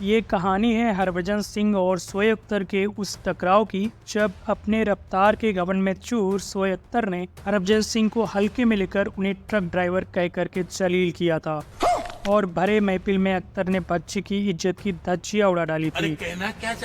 ये कहानी है हरभजन सिंह और शोएब अख्तर के उस टकराव की, जब अपने रफ्तार के घमंड में चूर शोएब अख्तर ने हरभजन सिंह को हल्के में लेकर उन्हें ट्रक ड्राइवर कह करके जलील किया था और भरे महफिल में अख्तर ने बच्ची की इज्जत की धज्जियां उड़ा डाली थी।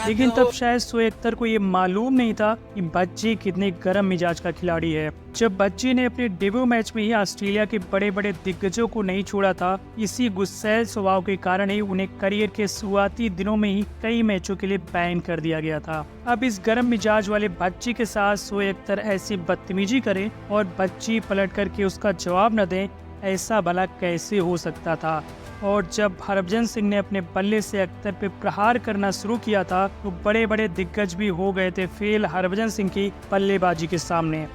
लेकिन तब शायद शोएब अख्तर को ये मालूम नहीं था कि बच्ची कितने गर्म मिजाज का खिलाड़ी है। जब बच्ची ने अपने डेब्यू मैच में ही ऑस्ट्रेलिया के बड़े बड़े दिग्गजों को नहीं छोड़ा था, इसी गुस्सैल स्वभाव के कारण ही उन्हें करियर के शुरुआती दिनों में ही कई मैचों के लिए बैन कर दिया गया था। अब इस गर्म मिजाज वाले बच्ची के साथ शोएब अख्तर ऐसी बदतमीजी करे और बच्ची पलट करके उसका जवाब न दे, ऐसा भला कैसे हो सकता था। और जब हरभजन सिंह ने अपने बल्ले से अख्तर पे प्रहार करना शुरू किया था तो बड़े बड़े दिग्गज भी हो गए थे फेल हरभजन सिंह की बल्लेबाजी के सामने।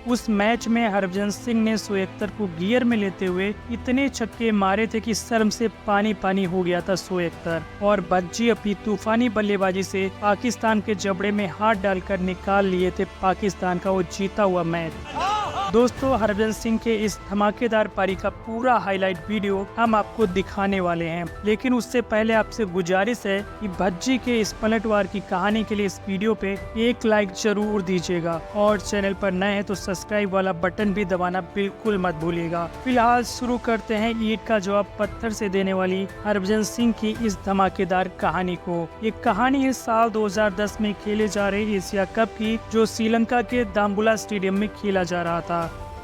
उस मैच में हरभजन सिंह ने शोएब अख्तर को गियर में लेते हुए इतने छक्के मारे थे कि शर्म से पानी पानी हो गया था शोएब अख्तर, और बच्ची अपनी तूफानी बल्लेबाजी से पाकिस्तान के जबड़े में हाथ डालकर निकाल लिए थे पाकिस्तान का वो जीता हुआ मैच। दोस्तों, हरभजन सिंह के इस धमाकेदार पारी का पूरा हाईलाइट वीडियो हम आपको दिखाने वाले हैं, लेकिन उससे पहले आपसे गुजारिश है कि भज्जी के इस पलटवार की कहानी के लिए इस वीडियो पे एक लाइक जरूर दीजिएगा और चैनल पर नए हैं तो सब्सक्राइब वाला बटन भी दबाना बिल्कुल मत भूलिएगा। फिलहाल शुरू करते हैं ईंट का जवाब पत्थर से देने वाली हरभजन सिंह की इस धमाकेदार कहानी को। ये कहानी है साल 2010 में खेले जा रहे एशिया कप की, जो श्रीलंका के दाम्बुला स्टेडियम में खेला जा रहा था।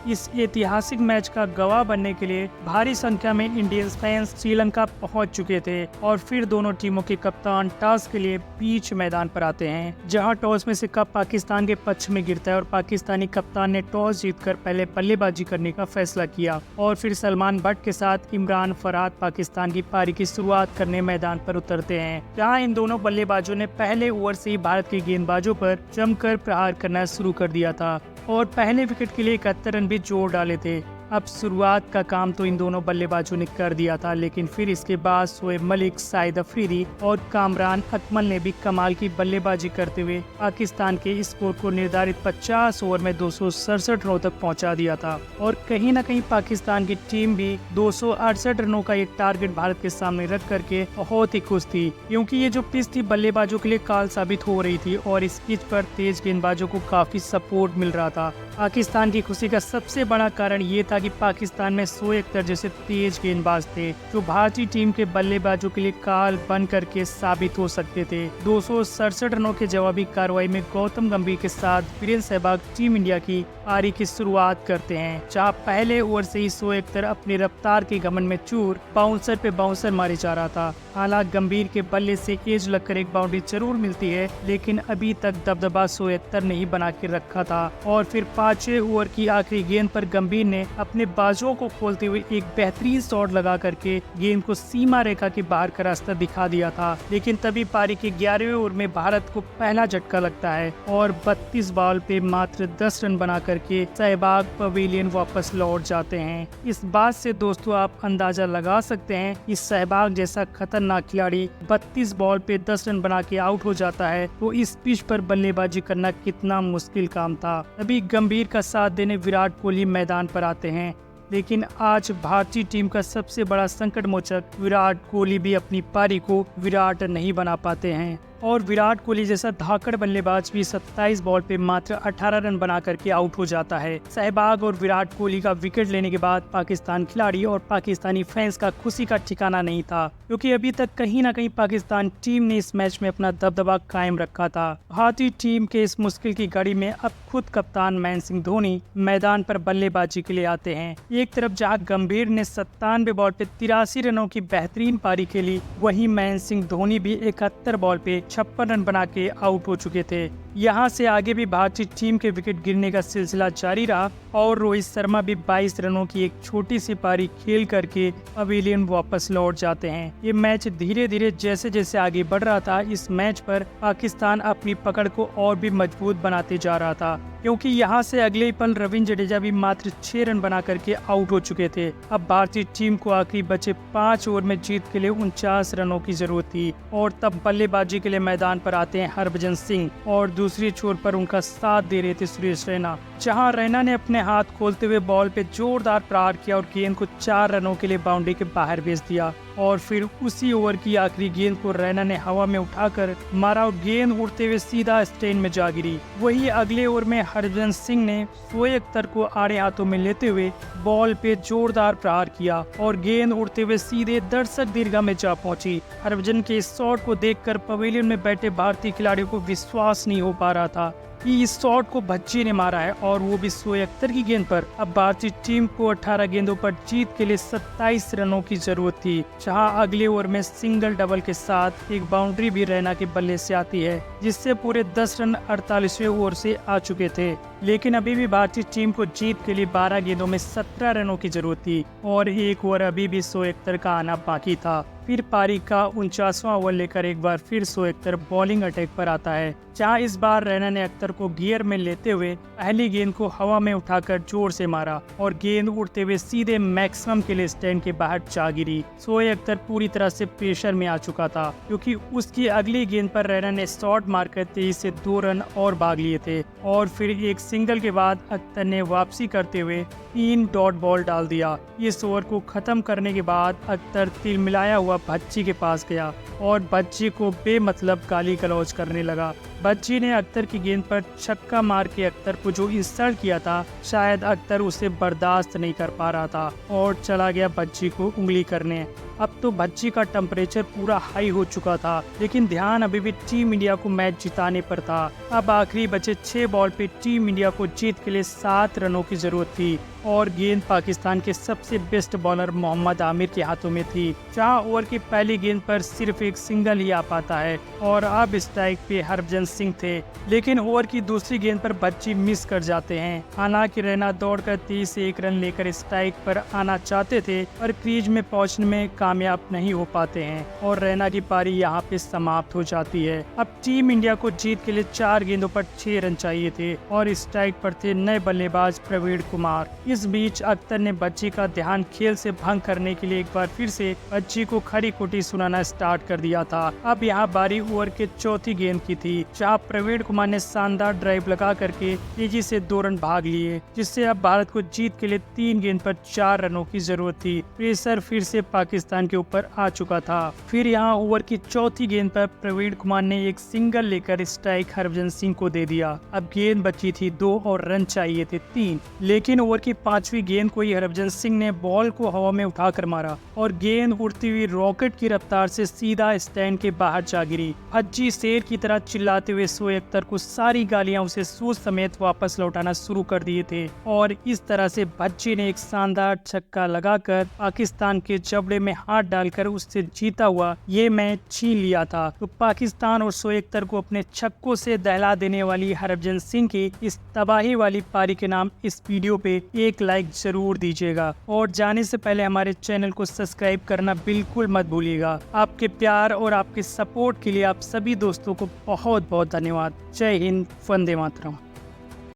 इस ऐतिहासिक मैच का गवाह बनने के लिए भारी संख्या में इंडियन फैंस श्रीलंका पहुंच चुके थे और फिर दोनों टीमों के कप्तान टॉस के लिए बीच मैदान पर आते हैं, जहां टॉस में से कप पाकिस्तान के पक्ष में गिरता है और पाकिस्तानी कप्तान ने टॉस जीतकर पहले बल्लेबाजी करने का फैसला किया और फिर सलमान बट के साथ इमरान फरहाद पाकिस्तान की पारी की शुरुआत करने मैदान पर उतरते हैं, जहाँ इन दोनों बल्लेबाजों ने पहले ओवर से ही भारत के गेंदबाजों पर जमकर प्रहार करना शुरू कर दिया था और पहले विकेट के लिए 71 रन भी जोड़ डाले थे। अब शुरुआत का काम तो इन दोनों बल्लेबाजों ने कर दिया था, लेकिन फिर इसके बाद शोएब मलिक, शाहिद अफरीदी और कामरान अकमल ने भी कमाल की बल्लेबाजी करते हुए पाकिस्तान के स्कोर को निर्धारित 50 ओवर में 267 रनों तक पहुंचा दिया था और कहीं न कहीं पाकिस्तान की टीम भी 268 रनों का ये टारगेट भारत के सामने रख करके बहुत ही खुश थी, क्योंकि ये जो पिच थी बल्लेबाजों के लिए काल साबित हो रही थी और इस पिच पर तेज गेंदबाजों को काफी सपोर्ट मिल रहा था। पाकिस्तान की खुशी का सबसे बड़ा कारण ये था कि पाकिस्तान में शोएब अख्तर जैसे तेज गेंदबाज थे, जो भारतीय टीम के बल्लेबाजों के लिए काल बन करके साबित हो सकते थे। 267 रनों के जवाबी कार्रवाई में गौतम गंभीर के साथ वीरेंद्र सहवाग टीम इंडिया की पारी की शुरुआत करते हैं, जहां पहले ओवर से ही शोएब अख्तर अपनी रफ्तार के घमंड में चूर बाउंसर पे बाउंसर मारे जा रहा था। हालांकि गंभीर के बल्ले से एज लगकर एक बाउंड्री जरूर मिलती है, लेकिन अभी तक दबदबा शोएब अख्तर ने ही बना के रखा था और फिर 5वें ओवर की आखिरी गेंद पर गंभीर ने अपने बाजुओं को खोलते हुए एक बेहतरीन शॉट लगा करके गेंद को सीमा रेखा के बाहर का रास्ता दिखा दिया था। लेकिन तभी पारी के 11वें ओवर में भारत को पहला झटका लगता है और 32 बॉल पे मात्र 10 रन बना करके सहवाग पवेलियन वापस लौट जाते हैं। इस बात से दोस्तों आप अंदाजा लगा सकते हैं कि सहवाग जैसा खतरनाक खिलाड़ी 32 बॉल पे 10 रन बना के आउट हो जाता है तो इस पिच पर बल्लेबाजी करना कितना मुश्किल काम था। तभी गंभीर का साथ देने विराट कोहली मैदान पर आते हैं, लेकिन आज भारतीय टीम का सबसे बड़ा संकट मोचक विराट कोहली भी अपनी पारी को विराट नहीं बना पाते हैं और विराट कोहली जैसा धाकड़ बल्लेबाज भी 27 बॉल पे मात्र 18 रन बना करके आउट हो जाता है। सहवाग और विराट कोहली का विकेट लेने के बाद पाकिस्तान खिलाड़ी और पाकिस्तानी फैंस का खुशी का ठिकाना नहीं था, क्योंकि अभी तक कहीं न कहीं पाकिस्तान टीम ने इस मैच में अपना दबदबा कायम रखा था। भारतीय टीम के इस मुश्किल की घड़ी में अब खुद कप्तान महेंद्र सिंह धोनी मैदान पर बल्लेबाजी के लिए आते हैं। एक तरफ जहां गंभीर ने 97 बॉल पे 83 रनों की बेहतरीन पारी खेली, वहीं महेंद्र सिंह धोनी भी 71 बॉल पे 56 रन बना के आउट हो चुके थे। यहाँ से आगे भी भारतीय टीम के विकेट गिरने का सिलसिला जारी रहा और रोहित शर्मा भी 22 रनों की एक छोटी सी पारी खेल करके पवेलियन वापस लौट जाते हैं। ये मैच धीरे धीरे जैसे जैसे आगे बढ़ रहा था, इस मैच पर पाकिस्तान अपनी पकड़ को और भी मजबूत बनाते जा रहा था, क्योंकि यहाँ से अगले ही पल रविंद्र जडेजा भी मात्र 6 रन बना करके आउट हो चुके थे। अब भारतीय टीम को आखिरी बचे 5 ओवर में जीत के लिए 49 रनों की जरूरत थी और तब बल्लेबाजी के लिए मैदान पर आते हैं हरभजन सिंह और दूसरी छोर पर उनका साथ दे रहे थे सुरेश रैना, जहां रैना ने अपने हाथ खोलते हुए बॉल पे जोरदार प्रहार किया और गेंद को 4 रनों के लिए बाउंड्री के बाहर भेज दिया और फिर उसी ओवर की आखिरी गेंद को रैना ने हवा में उठाकर मारा और गेंद उड़ते हुए सीधा स्टैंड में जा गिरी। वही अगले ओवर में हरभजन सिंह ने शोएब अख्तर को आड़े हाथों में लेते हुए बॉल पे जोरदार प्रहार किया और गेंद उड़ते हुए सीधे दर्शक दीर्घा में जा पहुंची। हरभजन के इस शॉट को देखकर पवेलियन में बैठे भारतीय खिलाड़ियों को विश्वास नहीं हो पा रहा था कि इस शॉट को भज्जी ने मारा है और वो भी शोएब अख्तर की गेंद पर। अब भारतीय टीम को 18 गेंदों पर जीत के लिए 27 रनों की जरूरत थी, जहां अगले ओवर में सिंगल डबल के साथ एक बाउंड्री भी रैना के बल्ले से आती है, जिससे पूरे 10 रन 48वें ओवर से आ चुके थे। लेकिन अभी भी भारतीय टीम को जीत के लिए 12 गेंदों में 17 रनों की जरूरत थी और एक ओवर अभी भी शोएब अख्तर का आना बाकी था। फिर पारी का 49वां ओवर लेकर एक बार फिर शोएब अख्तर बॉलिंग अटैक पर आता है, जहां इस बार रैना ने अख्तर को गियर में लेते हुए पहली गेंद को हवा में उठाकर जोर से मारा और गेंद उड़ते हुए सीधे मैक्सिमम के लिए स्टैंड के बाहर जा गिरी। शोएब अख्तर पूरी तरह से प्रेशर में आ चुका था, क्योंकि उसकी अगली गेंद पर रैना ने शॉट मारकर तेजी से 2 रन और भाग लिए थे और फिर एक सिंगल के बाद अख्तर ने वापसी करते हुए 3 डॉट बॉल डाल दिया। इस ओवर को खत्म करने के बाद अख्तर तिलमिलाया हुआ भज्जी के पास गया और भज्जी को बेमतलब गाली गलौज करने लगा। भज्जी ने अख्तर की गेंद पर छक्का मार के अख्तर को जो इंसल्ट किया था, शायद अख्तर उसे बर्दाश्त नहीं कर पा रहा था और चला गया भज्जी को उंगली करने। अब तो भज्जी का टेम्परेचर पूरा हाई हो चुका था, लेकिन ध्यान अभी भी टीम इंडिया को मैच जिताने पर था। अब आखिरी बचे 6 बॉल पे टीम इंडिया को जीत के लिए 7 रनों की जरूरत थी और गेंद पाकिस्तान के सबसे बेस्ट बॉलर मोहम्मद आमिर के हाथों में थी, जहां ओवर की पहली गेंद पर सिर्फ एक सिंगल ही आ पाता है और अब स्ट्राइक पे हरभजन सिंह थे। लेकिन ओवर की दूसरी गेंद पर भज्जी मिस कर जाते हैं। हालांकि रैना दौड़कर 30 से 1 रन लेकर स्ट्राइक पर आना चाहते थे, पर क्रीज में पहुंचने में कामयाब नहीं हो पाते हैं और रैना की पारी यहाँ पे समाप्त हो जाती है। अब टीम इंडिया को जीत के लिए 4 गेंदों पर 6 रन चाहिए थे और स्ट्राइक पर थे नए बल्लेबाज प्रवीण कुमार। इस बीच अख्तर ने भज्जी का ध्यान खेल से भंग करने के लिए एक बार फिर से भज्जी को खरी खोटी सुनाना स्टार्ट कर दिया था। अब यहाँ बारी ओवर के चौथी गेंद की थी, जहाँ प्रवीण कुमार ने शानदार ड्राइव लगा करके तेजी से 2 रन भाग लिए, जिससे अब भारत को जीत के लिए 3 गेंद पर 4 रनों की जरूरत थी। प्रेशर फिर से पाकिस्तान के ऊपर आ चुका था। फिर यहाँ ओवर की चौथी गेंद पर प्रवीण कुमार ने एक सिंगल लेकर स्ट्राइक हरभजन सिंह को दे दिया। अब गेंद बची थी 2 और रन चाहिए थे 3, लेकिन ओवर की 5वीं गेंद को ही हरभजन सिंह ने बॉल को हवा में उठाकर मारा और गेंद उड़ती हुई रॉकेट की रफ्तार से सीधा स्टैंड के बाहर जा गिरी। भज्जी शेर की तरह चिल्लाते हुए शोएब अख्तर को सारी गालियां उसे सूज समेत वापस लौटाना शुरू कर दिए थे और इस तरह से भज्जी ने एक शानदार छक्का लगाकर पाकिस्तान के जबड़े में हाथ डालकर उससे जीता हुआ ये मैच छीन लिया था। तो पाकिस्तान और शोएब अख्तर को अपने छक्कों से दहला देने वाली हरभजन सिंह की इस तबाही वाली पारी के नाम इस वीडियो पे एक लाइक जरूर दीजिएगा और जाने से पहले हमारे चैनल को सब्सक्राइब करना बिल्कुल मत भूलिएगा। आपके प्यार और आपके सपोर्ट के लिए आप सभी दोस्तों को बहुत बहुत धन्यवाद। जय हिंद, वंदे मातरम।